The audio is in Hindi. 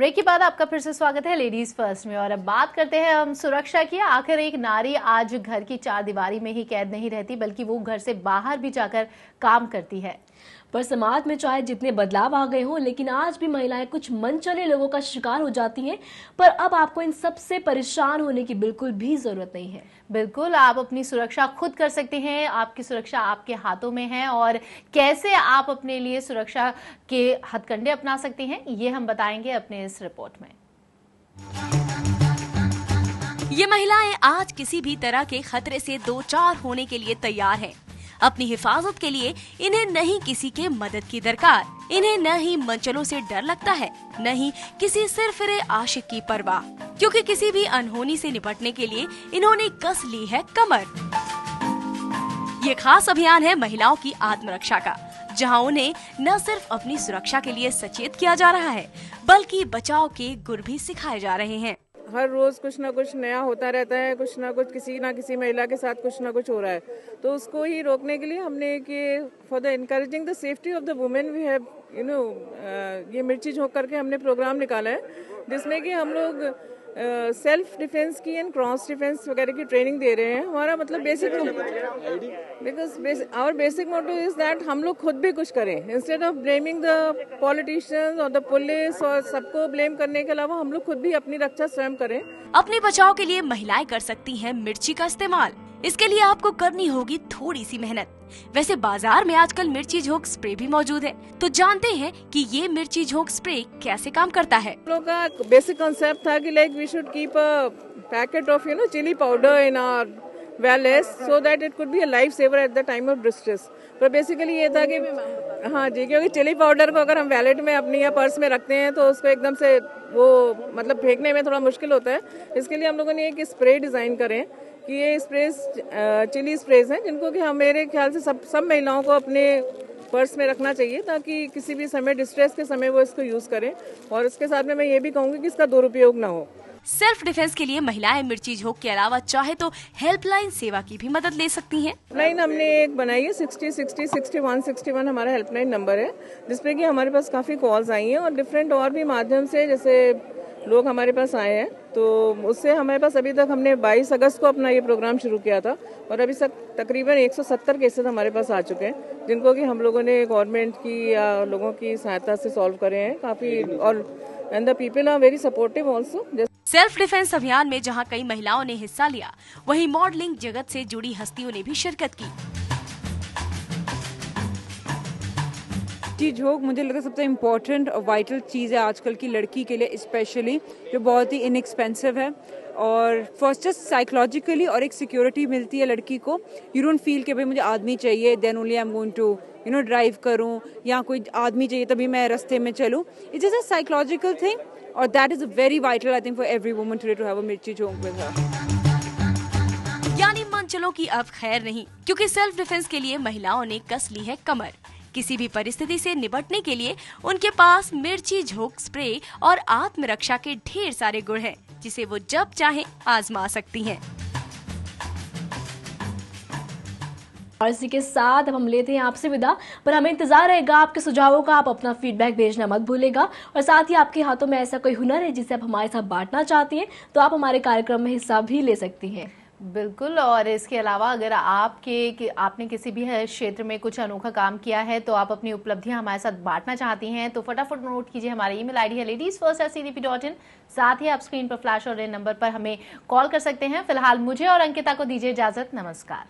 ब्रेक के बाद आपका फिर से स्वागत है लेडीज फर्स्ट में। और अब बात करते हैं हम सुरक्षा की। आखिर एक नारी आज घर की चार दीवारी में ही कैद नहीं रहती, बल्कि वो घर से बाहर भी जाकर काम करती है। पर समाज में चाहे जितने बदलाव आ गए हों, लेकिन आज भी महिलाएं कुछ मनचले लोगों का शिकार हो जाती हैं। पर अब आपको इन सब से परेशान होने की बिल्कुल भी जरूरत नहीं है। बिल्कुल, आप अपनी सुरक्षा खुद कर सकते हैं। आपकी सुरक्षा आपके हाथों में है। और कैसे आप अपने लिए सुरक्षा के हथकंडे अपना सकते हैं, ये हम बताएंगे अपने इस रिपोर्ट में। ये महिलाएं आज किसी भी तरह के खतरे से दो चार होने के लिए तैयार हैं। अपनी हिफाजत के लिए इन्हें नहीं किसी के मदद की दरकार, इन्हें न ही मनचलों से डर लगता है, न ही किसी सिरफिरे आशिक की परवाह, क्योंकि किसी भी अनहोनी से निपटने के लिए इन्होंने कस ली है कमर। ये खास अभियान है महिलाओं की आत्मरक्षा का, जहां उन्हें न सिर्फ अपनी सुरक्षा के लिए सचेत किया जा रहा है, बल्कि बचाव के गुर भी सिखाए जा रहे हैं। हर रोज कुछ ना कुछ नया होता रहता है, कुछ ना कुछ किसी ना किसी महिला के साथ कुछ ना कुछ हो रहा है। तो उसको ही रोकने के लिए हमने कि for the encouraging the safety of the women we have ये मिर्ची झोंक करके हमने प्रोग्राम निकाला है, जिसमें कि हम लोग सेल्फ डिफेंस की एंड क्रॉस डिफेंस वगैरह की ट्रेनिंग दे रहे हैं। हमारा मतलब basic because our basic motto is that हम लोग खुद भी कुछ करें, instead of blaming the politicians और द पुलिस और सबको ब्लेम करने के अलावा हम लोग खुद भी अपनी रक्षा स्वयं करें। अपने बचाव के लिए महिलाएं कर सकती हैं मिर्ची का इस्तेमाल। इसके लिए आपको करनी होगी थोड़ी सी मेहनत। वैसे बाजार में आजकल मिर्ची झोंक स्प्रे भी मौजूद है, तो जानते हैं कि ये मिर्ची झोंक स्प्रे कैसे काम करता है। हम लोग का बेसिक कॉन्सेप्ट था कि like we should keep a packet of chilli powder in our wallets so that it could be a life saver at the time of distress. पर बेसिकली ये था कि हाँ जी, क्योंकि चिली पाउडर को अगर हम वैलेट में अपनी या पर्स में रखते हैं तो उसको एकदम से वो मतलब फेंकने में थोड़ा मुश्किल होता है। इसके लिए हम लोगों ने एक स्प्रे डिजाइन करें कि ये स्प्रेज चिली स्प्रेज हैं, जिनको कि हम मेरे ख्याल से सब महिलाओं को अपने पर्स में रखना चाहिए, ताकि किसी भी समय डिस्ट्रेस के समय वो इसको यूज करें। और उसके साथ में मैं ये भी कहूँगी कि इसका दुरुपयोग ना हो। सेल्फ डिफेंस के लिए महिलाएं मिर्ची झोंक के अलावा चाहे तो हेल्पलाइन सेवा की भी मदद ले सकती हैं। हेल्पलाइन हमने एक बनाई है 60 60 61 61 हमारा हेल्पलाइन नंबर है, जिसपे कि हमारे पास काफी कॉल्स आई हैं और डिफरेंट और भी माध्यम से जैसे लोग हमारे पास आए हैं। तो उससे हमारे पास अभी तक हमने 22 अगस्त को अपना ये प्रोग्राम शुरू किया था और अभी तक तकरीबन 170 केसेस हमारे पास आ चुके हैं, जिनको कि हम लोगों ने गवर्नमेंट की या लोगों की सहायता से सॉल्व करे हैं काफी। और and the people are very supportive also. Self defence अभियान में जहां कई महिलाओं ने हिस्सा लिया, वहीं मॉडलिंग जगत से जुड़ी हस्तियों ने भी शिरकत की। मिर्ची झोंक मुझे लगता है सबसे इम्पोर्टेंट और वाइटल चीज़ है आजकल की लड़की के लिए, स्पेशली जो बहुत ही इनएक्सपेंसिव है। और फर्स्ट जस्ट साइकोलॉजिकली और एक सिक्योरिटी मिलती है लड़की को। यू डोंट फील कि भाई मुझे आदमी चाहिए then only I am going to drive करूं, या कोई आदमी चाहिए तभी मैं रास्ते में चलूं। It's just a psychological thing और that is very vital I think for every woman today to have a mirchi झोंक विद हर। यानी मनचलों की अब खैर नहीं, क्योंकि सेल्फ डिफेंस के लिए महिलाओं ने कस ली है कमर। किसी भी परिस्थिति से निपटने के लिए उनके पास मिर्ची झोंक स्प्रे और आत्मरक्षा के ढेर सारे गुण हैं, जिसे वो जब चाहे आजमा सकती हैं। और इसी के साथ अब हम लेते हैं आपसे विदा, पर हमें इंतजार रहेगा आपके सुझावों का। आप अपना फीडबैक भेजना मत भूलेगा। और साथ ही आपके हाथों में ऐसा कोई हुनर है जिसे आप हमारे साथ बांटना चाहती हैं, तो आप हमारे कार्यक्रम में हिस्सा भी ले सकती हैं। बिल्कुल। और इसके अलावा अगर आपने किसी भी क्षेत्र में कुछ अनोखा काम किया है, तो आप अपनी उपलब्धियां हमारे साथ बांटना चाहती हैं, तो फटाफट नोट कीजिए। हमारी ईमेल आईडी है ladiesfirst@cdp.in। साथ ही आप स्क्रीन पर फ्लैश और रेड नंबर पर हमें कॉल कर सकते हैं। फिलहाल मुझे और अंकिता को दीजिए इजाजत। नमस्कार।